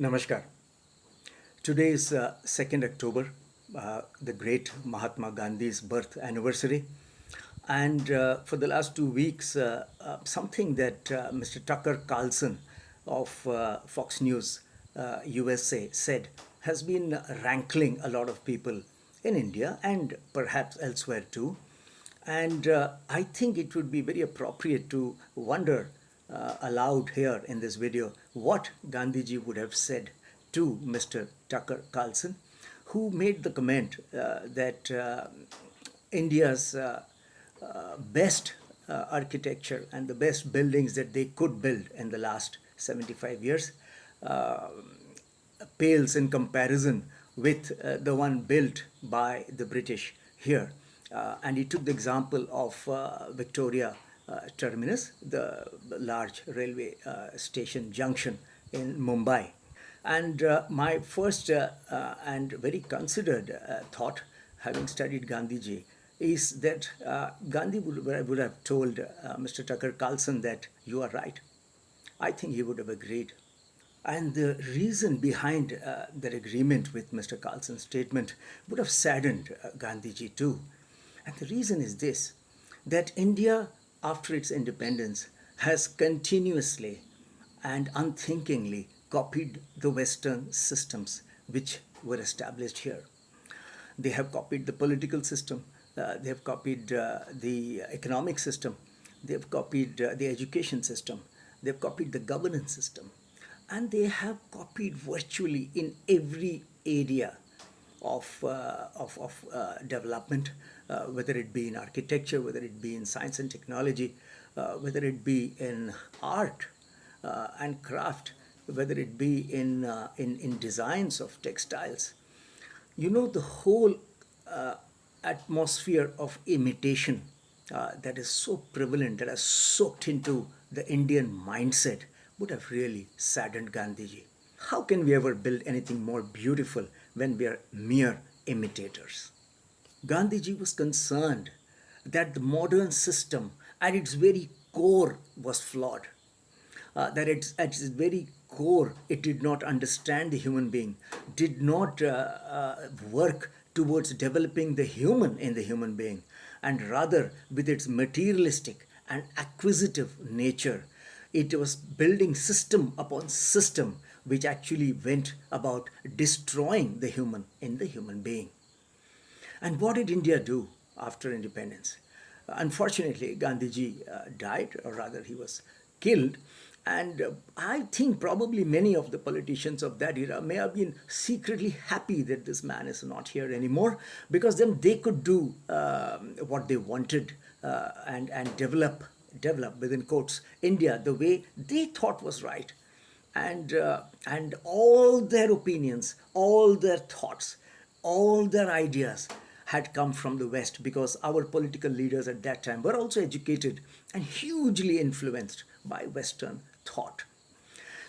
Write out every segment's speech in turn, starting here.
Namaskar. Today is 2nd October, the great Mahatma Gandhi's birth anniversary. And for the last 2 weeks, something that Mr. Tucker Carlson of Fox News USA said has been rankling a lot of people in India and perhaps elsewhere too. And I think it would be very appropriate to wonder aloud here in this video what Gandhiji would have said to Mr. Tucker Carlson, who made the comment that India's best architecture and the best buildings that they could build in the last 75 years uh, pales in comparison with the one built by the British here. And he took the example of Victoria Terminus, the large railway station junction in Mumbai. And my first and very considered thought, having studied Gandhiji, is that Gandhi would have told Mr. Tucker Carlson that you are right. I think he would have agreed. And the reason behind that agreement with Mr. Carlson's statement would have saddened Gandhiji too. And the reason is this, that India, after its independence, has continuously and unthinkingly copied the Western systems which were established here. They have copied the political system, they have copied the economic system, they have copied the education system, they have copied the governance system, and they have copied virtually in every area of development, whether it be in architecture, whether it be in science and technology, whether it be in art and craft, whether it be in designs of textiles. You know, the whole atmosphere of imitation that is so prevalent, that has soaked into the Indian mindset, would have really saddened Gandhiji. How can we ever build anything more beautiful when we are mere imitators? Gandhiji was concerned that the modern system at its very core was flawed, that at its very core it did not understand the human being, did not work towards developing the human in the human being, and rather with its materialistic and acquisitive nature, it was building system upon system which actually went about destroying the human in the human being. And what did India do after independence? Unfortunately, Gandhiji died, or rather, he was killed. And I think probably many of the politicians of that era may have been secretly happy that this man is not here anymore, because then they could do what they wanted and develop within quotes India the way they thought was right, and all their opinions, all their thoughts, all their ideas had come from the West, because our political leaders at that time were also educated and hugely influenced by Western thought.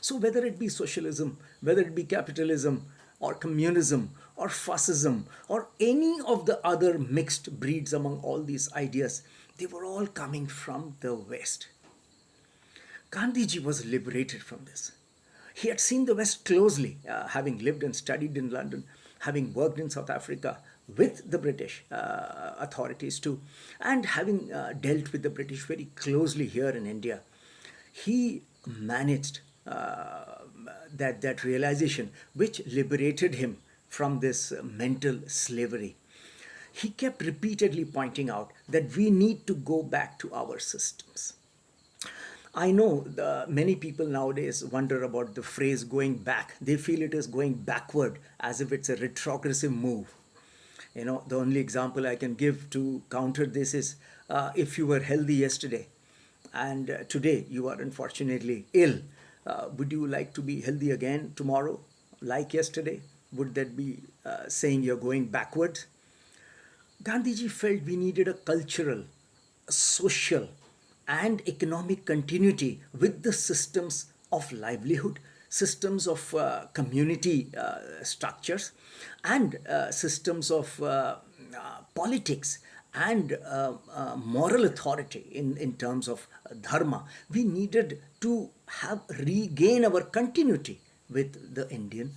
So, whether it be socialism, whether it be capitalism, or communism, or fascism, or any of the other mixed breeds among all these ideas, they were all coming from the West. Gandhiji was liberated from this. He had seen the West closely, having lived and studied in London, having worked in South Africa with the British authorities too, and having dealt with the British very closely here in India. He managed that realization which liberated him from this mental slavery. He kept repeatedly pointing out that we need to go back to our systems. I know many people nowadays wonder about the phrase going back. They feel it is going backward, as if it's a retrogressive move. You know, the only example I can give to counter this is if you were healthy yesterday and today you are unfortunately ill, would you like to be healthy again tomorrow, like yesterday? Would that be saying you're going backwards? Gandhiji felt we needed a cultural, social, and economic continuity with the systems of livelihood, systems of community structures, and systems of politics and moral authority in terms of dharma. We needed to regain our continuity with the Indian,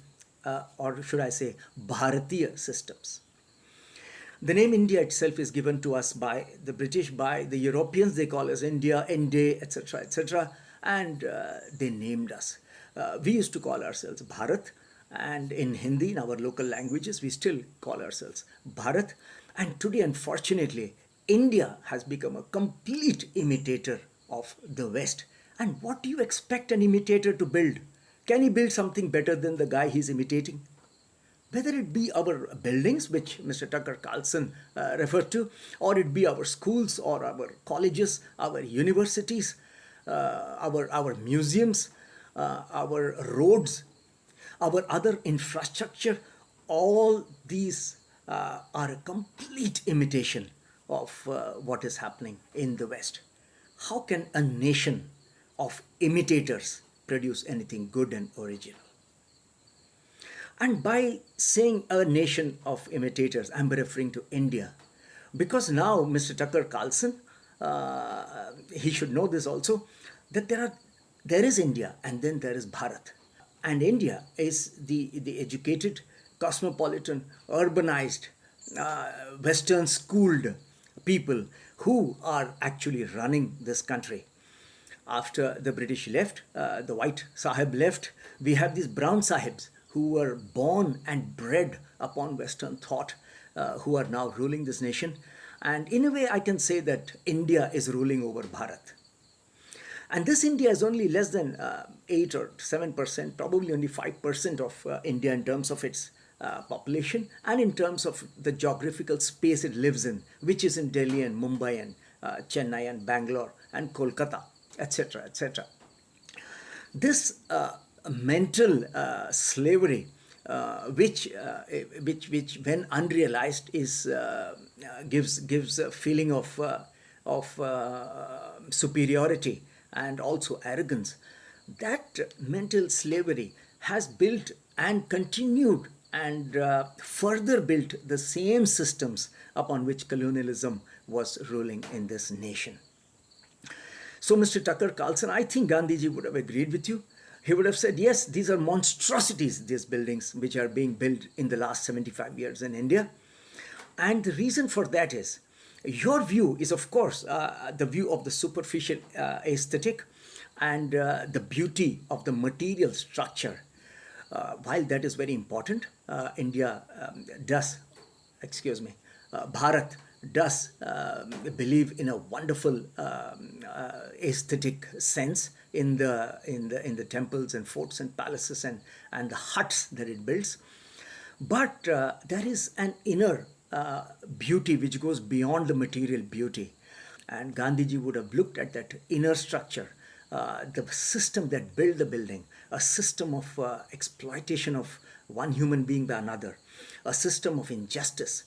or should I say, Bharatiya systems. The name India itself is given to us by the British, by the Europeans. They call us India, Inde, etc., etc., and they named us. We used to call ourselves Bharat, and in Hindi, in our local languages, we still call ourselves Bharat. And today, unfortunately, India has become a complete imitator of the West. And what do you expect an imitator to build? Can he build something better than the guy he's imitating? Whether it be our buildings, which Mr. Tucker Carlson referred to, or it be our schools or our colleges, our universities, our museums, our roads, our other infrastructure, all these are a complete imitation of what is happening in the West. How can a nation of imitators produce anything good and original? And by saying a nation of imitators, I'm referring to India. Because now Mr. Tucker Carlson, he should know this also, that there is India and then there is Bharat. And India is the educated, cosmopolitan, urbanized, Western schooled people who are actually running this country. After the British left, the white Sahib left, we have these brown Sahibs who were born and bred upon Western thought, who are now ruling this nation. And in a way, I can say that India is ruling over Bharat. And this India is only less than 8 or 7%, probably only 5% of India in terms of its population and in terms of the geographical space it lives in, which is in Delhi and Mumbai and Chennai and Bangalore and Kolkata, etc., etc. This mental slavery, which when unrealized is gives a feeling of superiority and also arrogance. That mental slavery has built and continued and further built the same systems upon which colonialism was ruling in this nation. So, Mr. Tucker Carlson, I think Gandhiji would have agreed with you. He would have said, yes, these are monstrosities, these buildings which are being built in the last 75 years in India. And the reason for that is, your view is, of course, the view of the superficial aesthetic and the beauty of the material structure. While that is very important, India does, excuse me, Bharat does believe in a wonderful aesthetic sense in the temples and forts and palaces and the huts that it builds. But there is an inner beauty which goes beyond the material beauty. And Gandhiji would have looked at that inner structure, the system that built the building, a system of exploitation of one human being by another, a system of injustice,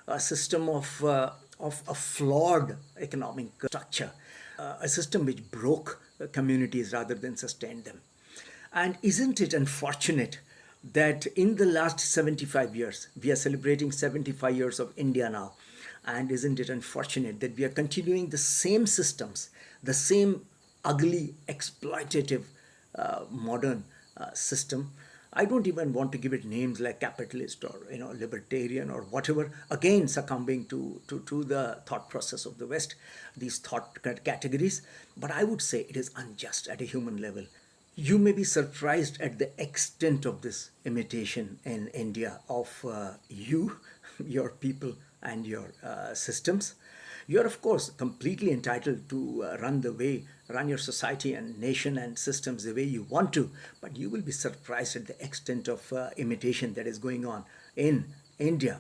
a system of a flawed economic structure, a system which broke communities rather than sustained them. And isn't it unfortunate that in the last 75 years, we are celebrating 75 years of India now, and isn't it unfortunate that we are continuing the same systems, the same ugly, exploitative, modern system? I don't even want to give it names like capitalist or libertarian or whatever. Again, succumbing to the thought process of the West, these thought categories. But I would say it is unjust at a human level. You may be surprised at the extent of this imitation in India of you, your people, and your systems. You're, of course, completely entitled to run your society and nation and systems the way you want to, but you will be surprised at the extent of imitation that is going on in India.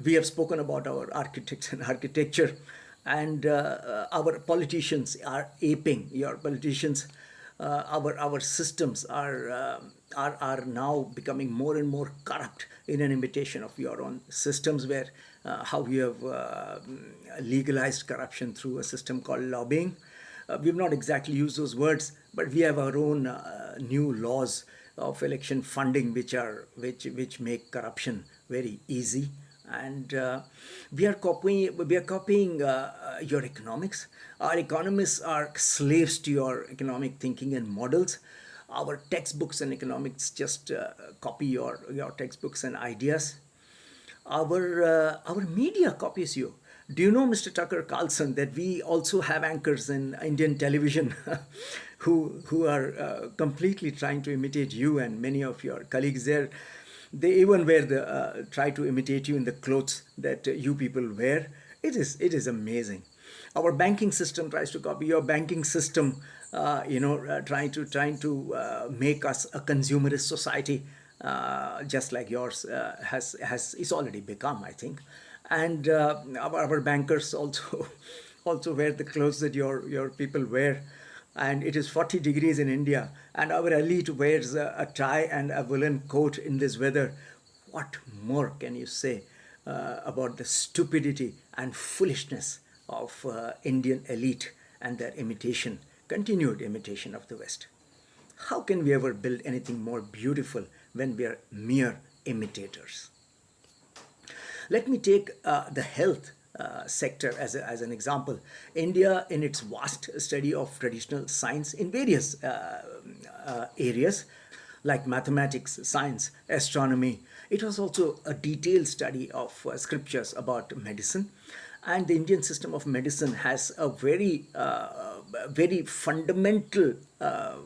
We have spoken about our architects and architecture, and our politicians are aping. Your politicians, our systems are now becoming more and more corrupt in an imitation of your own systems, where how you have legalized corruption through a system called lobbying. We've not exactly used those words, but we have our own new laws of election funding, which make corruption very easy. And we are copying your economics. Our economists are slaves to your economic thinking and models. Our textbooks and economics just copy your textbooks and ideas. Our media copies you. Do you know, Mr. Tucker Carlson, that we also have anchors in Indian television who are completely trying to imitate you and many of your colleagues there. They even wear the try to imitate you in the clothes that you people wear. It is amazing. Our banking system tries to copy your banking system. Trying to make us a consumerist society, just like yours has is already become, I think. And our bankers also also wear the clothes that your people wear. And it is 40 degrees in India, and our elite wears a tie and a woolen coat in this weather. What more can you say about the stupidity and foolishness of Indian elite and their imitation, continued imitation of the West? How can we ever build anything more beautiful when we are mere imitators? Let me take the health sector as an example. India, in its vast study of traditional science in various areas like mathematics, science, astronomy, it was also a detailed study of scriptures about medicine. And the Indian system of medicine has a very fundamental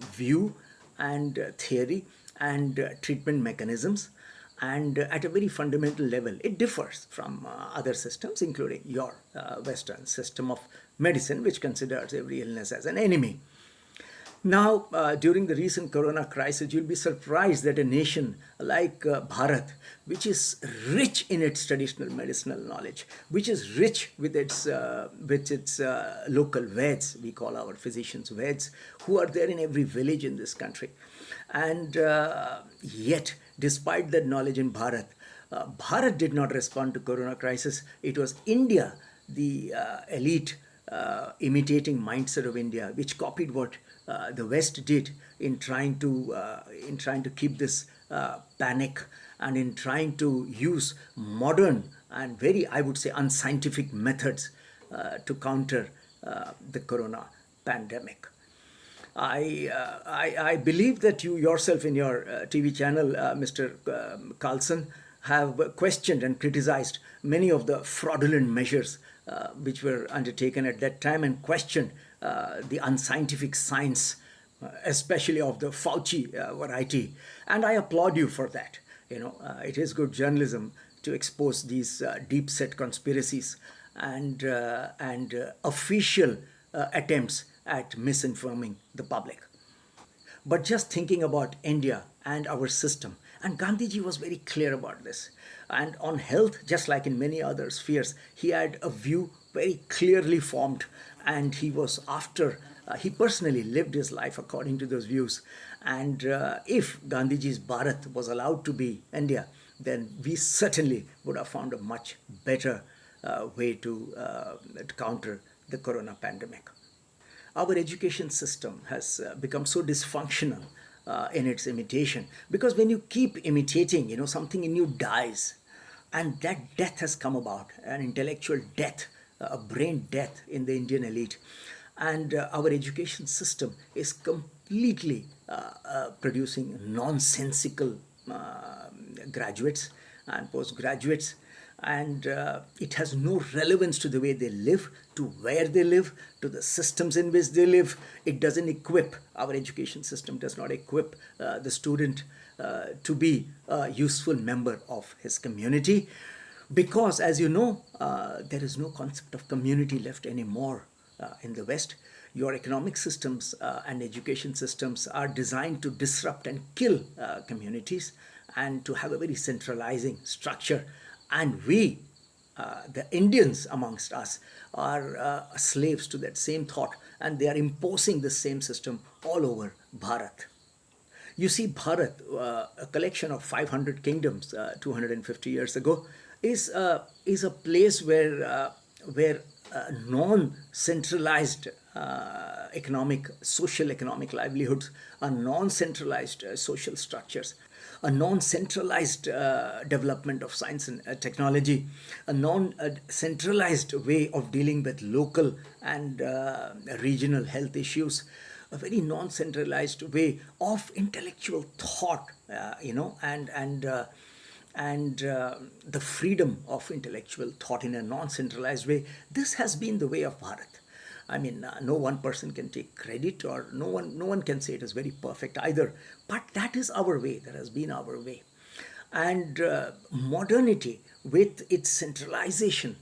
view and theory and treatment mechanisms. And at a very fundamental level, it differs from other systems, including your Western system of medicine, which considers every illness as an enemy. Now, during the recent corona crisis, you'll be surprised that a nation like Bharat, which is rich in its traditional medicinal knowledge, which is rich with its local Veds, we call our physicians Veds, who are there in every village in this country. And yet, despite that knowledge in Bharat, Bharat did not respond to corona crisis. It was India, the elite imitating mindset of India, which copied what the West did in trying to keep this panic, and in trying to use modern and very, I would say, unscientific methods to counter the corona pandemic. I believe that you yourself in your TV channel, Mr. Carlson, have questioned and criticized many of the fraudulent measures which were undertaken at that time, and questioned the unscientific science, especially of the Fauci variety. And I applaud you for that. It is good journalism to expose these deep-set conspiracies and official attempts at misinforming the public. But just thinking about India and our system, and Gandhiji was very clear about this. And on health, just like in many other spheres, he had a view very clearly formed, and he personally lived his life according to those views. And if Gandhiji's Bharat was allowed to be India, then we certainly would have found a much better way to counter the corona pandemic. Our education system has become so dysfunctional in its imitation, because when you keep imitating, something in you dies, and that death has come about, an intellectual death, a brain death in the Indian elite. And our education system is completely producing nonsensical graduates and postgraduates, and it has no relevance to the way they live, to where they live, to the systems in which they live. It doesn't equip, our education system does not equip the student to be a useful member of his community, because, as you know, there is no concept of community left anymore in the West. Your economic systems and education systems are designed to disrupt and kill communities, and to have a very centralizing structure. And we, the Indians amongst us, are slaves to that same thought, and they are imposing the same system all over Bharat. You see, Bharat, a collection of 500 kingdoms 250 years ago, is a place where non-centralized social economic livelihoods, are non-centralized social structures, a non-centralized development of science and technology, a non-centralized way of dealing with local and regional health issues, a very non-centralized way of intellectual thought, and the freedom of intellectual thought in a non-centralized way. This has been the way of Bharat. I mean, no one person can take credit, or no one can say it is very perfect either. But that is our way. That has been our way. And modernity, with its centralization,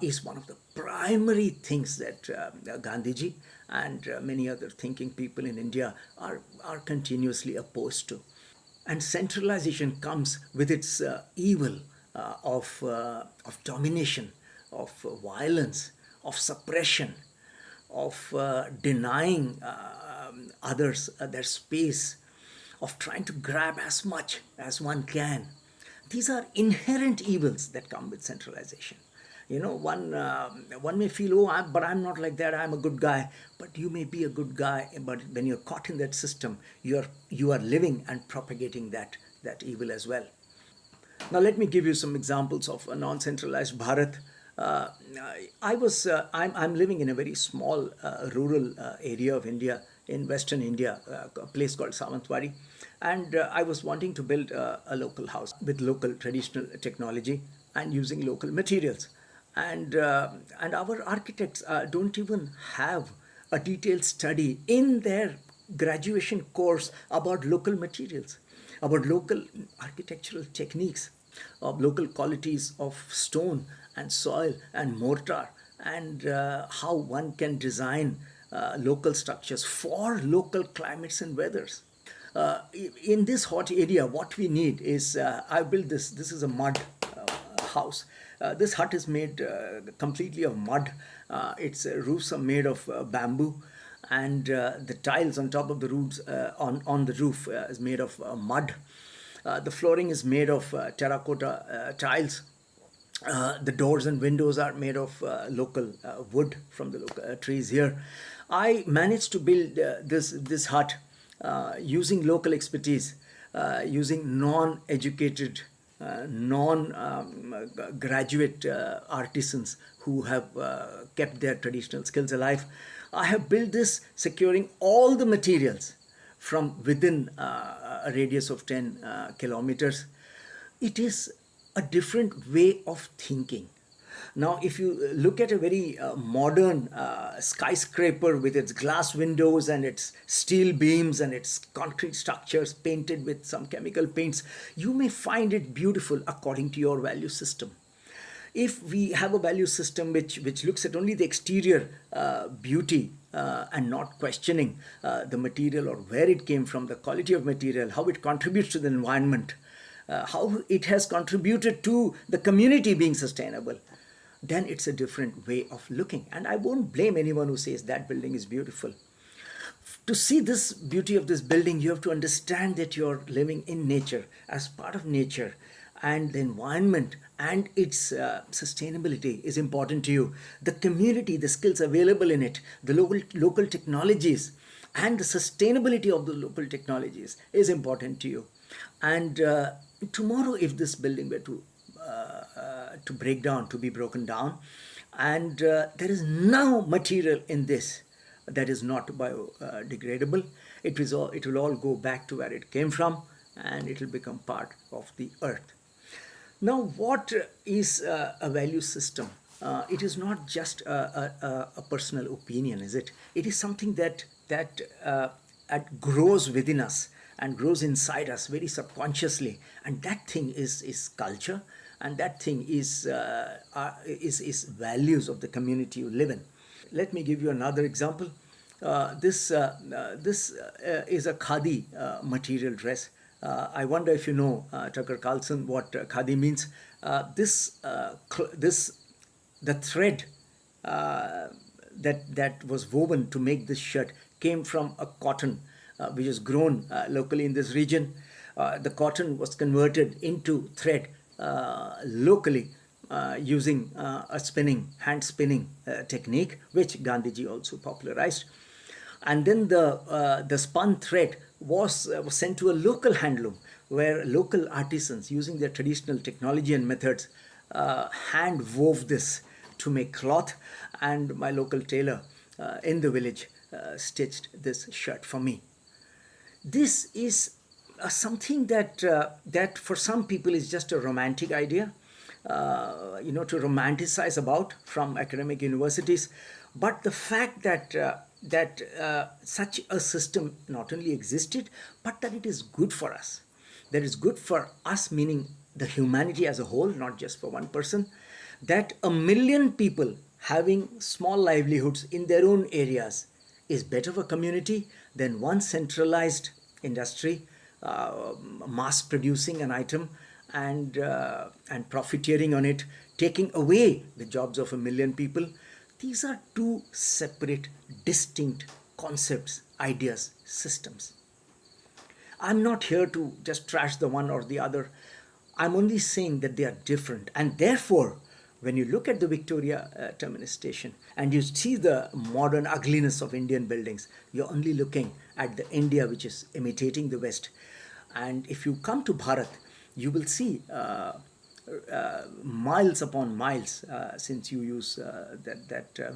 is one of the primary things that Gandhiji and many other thinking people in India are continuously opposed to. And centralization comes with its evil of domination, of violence, of suppression, of denying others their space, of trying to grab as much as one can. These are inherent evils that come with centralization. One may feel, oh, but I'm not like that. I'm a good guy. But you may be a good guy, but when you're caught in that system, you are living and propagating that evil as well. Now, let me give you some examples of a non-centralized Bharat. Uh, I'm living in a very small rural area of India, in Western India, a place called Sawantwadi, and I was wanting to build a local house with local traditional technology and using local materials. And our architects don't even have a detailed study in their graduation course about local materials, about local architectural techniques, of local qualities of stone and soil and mortar, and how one can design local structures for local climates and weathers. In this hot area, what we need is, I built this. This is a mud house. This hut is made completely of mud. Its roofs are made of bamboo, and the tiles on top of the roofs, on the roof, is made of mud. The flooring is made of terracotta tiles. The doors and windows are made of local wood from the local trees here. I managed to build this hut using local expertise, using non-educated, non-graduate artisans who have kept their traditional skills alive. I have built this securing all the materials from within a radius of 10 kilometers. It is a different way of thinking. Now, if you look at a very modern skyscraper with its glass windows and its steel beams and its concrete structures painted with some chemical paints, you may find it beautiful according to your value system. If we have a value system which looks at only the exterior beauty and not questioning the material or where it came from, the quality of material, how it contributes to the environment, how it has contributed to the community being sustainable, then it's a different way of looking. And I won't blame anyone who says that building is beautiful. To see this beauty of this building, you have to understand that you're living in nature, as part of nature, and the environment and its sustainability is important to you. The community, the skills available in it, the local technologies, and the sustainability of the local technologies is important to you. And tomorrow, if this building were to break down, to be broken down, and there is no material in this that is not biodegradable, it will all go back to where it came from, and it will become part of the earth. Now, what is a value system? It is not just a personal opinion, is it? It is something that grows within us and grows inside us very subconsciously, and that thing is culture, and that thing is values of the community you live in. Let me give you another example. This is a khadi material dress. I wonder if you know, Tucker Carlson, what khadi means. The thread that was woven to make this shirt came from a cotton which is grown locally in this region. The cotton was converted into thread locally using a hand spinning technique, which Gandhiji also popularized. And then the spun thread was sent to a local handloom where local artisans, using their traditional technology and methods, hand wove this to make cloth. And my local tailor in the village stitched this shirt for me. This is something that for some people is just a romantic idea, to romanticize about from academic universities. But the fact that such a system not only existed, but that it is good for us, that is good for us, meaning the humanity as a whole, not just for one person, that a million people having small livelihoods in their own areas is better for community than one centralized industry mass producing an item and profiteering on it, taking away the jobs of a million people. These are two separate, distinct concepts, ideas, systems. I'm not here to just trash the one or the other. I'm only saying that they are different. And therefore, when you look at the Victoria Terminus station and you see the modern ugliness of Indian buildings, you're only looking at the India which is imitating the West. And if you come to Bharat, you will see miles upon miles, since you use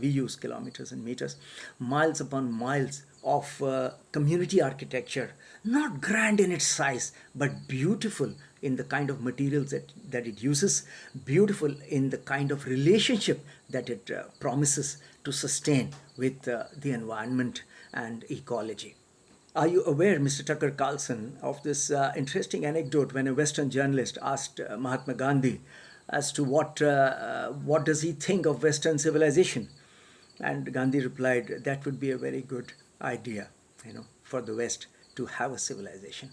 we use kilometers and meters, miles upon miles of community architecture, not grand in its size, but beautiful in the kind of materials that it uses, beautiful in the kind of relationship that it promises to sustain with the environment and ecology. Are you aware, Mr. Tucker Carlson, of this interesting anecdote when a Western journalist asked Mahatma Gandhi as to what does he think of Western civilization? And Gandhi replied, that would be a very good idea, for the West to have a civilization.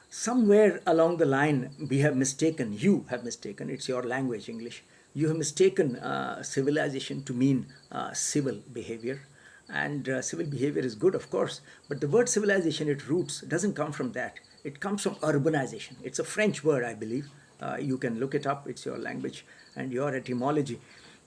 Somewhere along the line, you have mistaken, it's your language, English, you have mistaken civilization to mean civil behavior. And civil behavior is good, of course, but the word civilization, its roots, doesn't come from that. It comes from urbanization. It's a French word, I believe. You can look it up, it's your language and your etymology.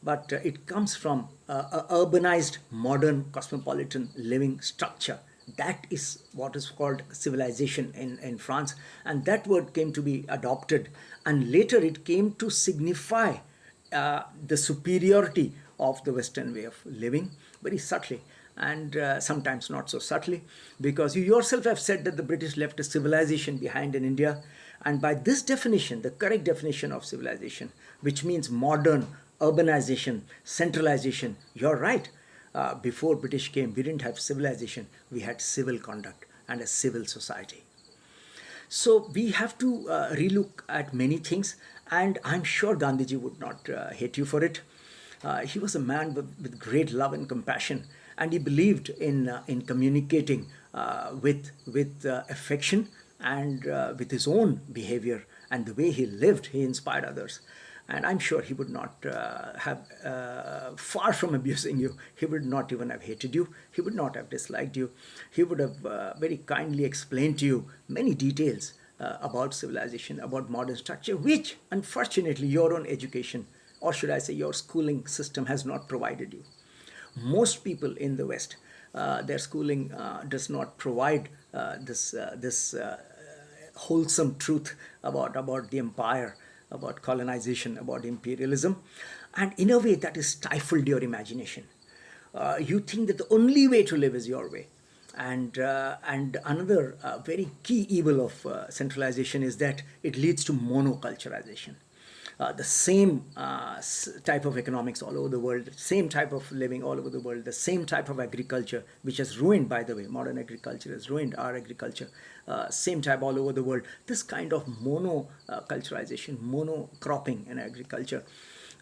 But it comes from a urbanized, modern, cosmopolitan living structure. That is what is called civilization in France. And that word came to be adopted. And later it came to signify the superiority of the Western way of living, very subtly, and sometimes not so subtly, because you yourself have said that the British left a civilization behind in India. And by this definition, the correct definition of civilization, which means modern, urbanization, centralization, you're right. Before British came, we didn't have civilization, we had civil conduct and a civil society. So we have to relook at many things, and I'm sure Gandhiji would not hate you for it. He was a man with great love and compassion, and he believed in communicating with affection and with his own behavior, and the way he lived, he inspired others. And I'm sure he would not far from abusing you, he would not even have hated you, he would not have disliked you. He would have very kindly explained to you many details about civilization, about modern structure, which unfortunately your own education, or should I say your schooling system, has not provided you. Most people in the West, their schooling does not provide this wholesome truth about the empire, about colonization, about imperialism. And in a way that is stifled your imagination. You think that the only way to live is your way. And another very key evil of centralization is that it leads to monoculturalization. The same type of economics all over the world, same type of living all over the world, the same type of agriculture, which has ruined, by the way, modern agriculture has ruined our agriculture, same type all over the world. This kind of monoculturalization, monocropping in agriculture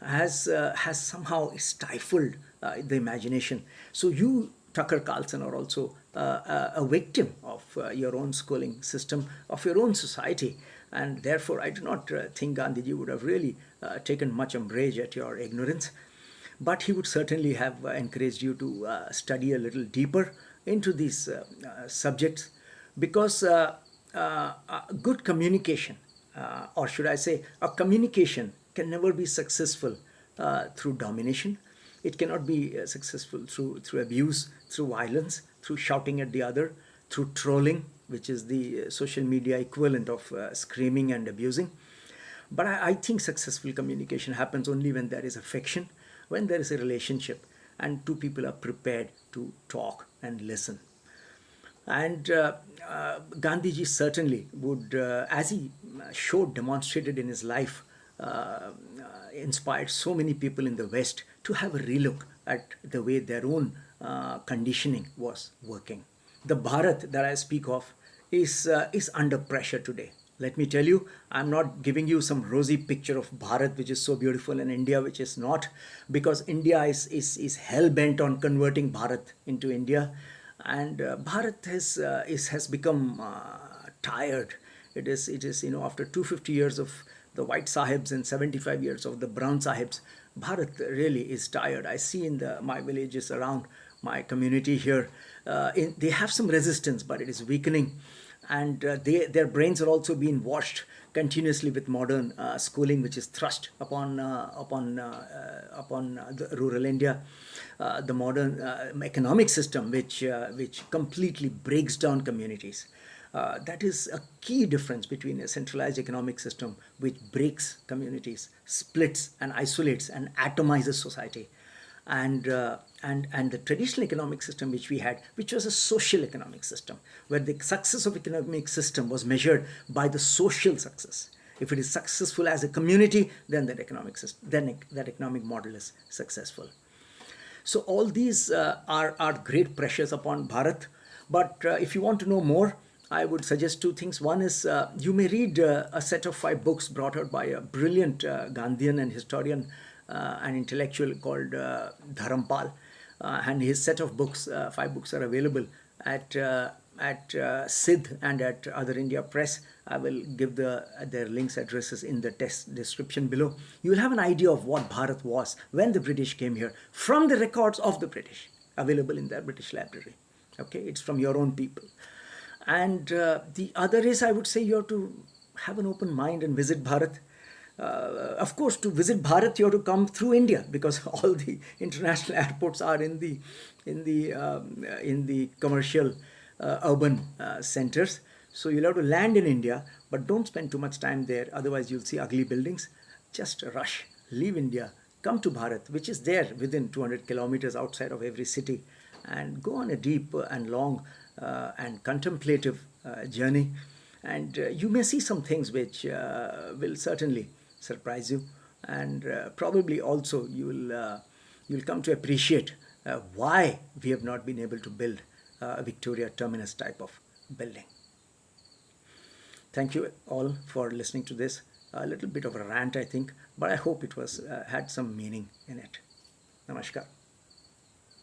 has somehow stifled the imagination. So you, Tucker Carlson, are also a victim of your own schooling system, of your own society. And therefore, I do not think Gandhiji would have really taken much umbrage at your ignorance. But he would certainly have encouraged you to study a little deeper into these subjects, because good communication, or should I say, a communication can never be successful through domination. It cannot be successful through abuse, through violence, through shouting at the other, through trolling, which is the social media equivalent of screaming and abusing. But I think successful communication happens only when there is affection, when there is a relationship, and two people are prepared to talk and listen. And Gandhiji certainly would, as he showed, demonstrated in his life, inspired so many people in the West to have a relook at the way their own conditioning was working. The Bharat that I speak of is under pressure today. Let me tell you, I'm not giving you some rosy picture of Bharat, which is so beautiful, and India, which is not, because India is hell bent on converting Bharat into India, and Bharat has become tired. It is after 250 years of the white sahibs and 75 years of the brown sahibs, Bharat really is tired. I see in my villages around my community here, they have some resistance, but it is weakening, and their brains are also being washed continuously with modern schooling, which is thrust upon the rural India. The modern economic system, which completely breaks down communities. That is a key difference between a centralized economic system which breaks communities, splits and isolates and atomizes society, and the traditional economic system which we had, which was a social economic system, where the success of economic system was measured by the social success. If it is successful as a community, then that economic model is successful. So all these are great pressures upon Bharat. But if you want to know more, I would suggest two things. One is you may read a set of 5 books brought out by a brilliant Gandhian and historian and intellectual called Dharampal. And his set of books, 5 books, are available at SIDH and at Other India Press. I will give their links, addresses in the text description below. You will have an idea of what Bharat was when the British came here, from the records of the British, available in their British library. Okay, it's from your own people. And the other is, I would say, you have to have an open mind and visit Bharat. Of course, to visit Bharat, you have to come through India, because all the international airports are in the commercial urban centers. So you'll have to land in India, but don't spend too much time there. Otherwise, you'll see ugly buildings. Just rush, leave India, come to Bharat, which is there within 200 kilometers outside of every city, and go on a deep and long and contemplative journey. And you may see some things which will certainly surprise you, and probably also you'll come to appreciate why we have not been able to build a Victoria Terminus type of building. Thank you all for listening to this. A little bit of a rant, I think, but I hope it was had some meaning in it. Namaskar.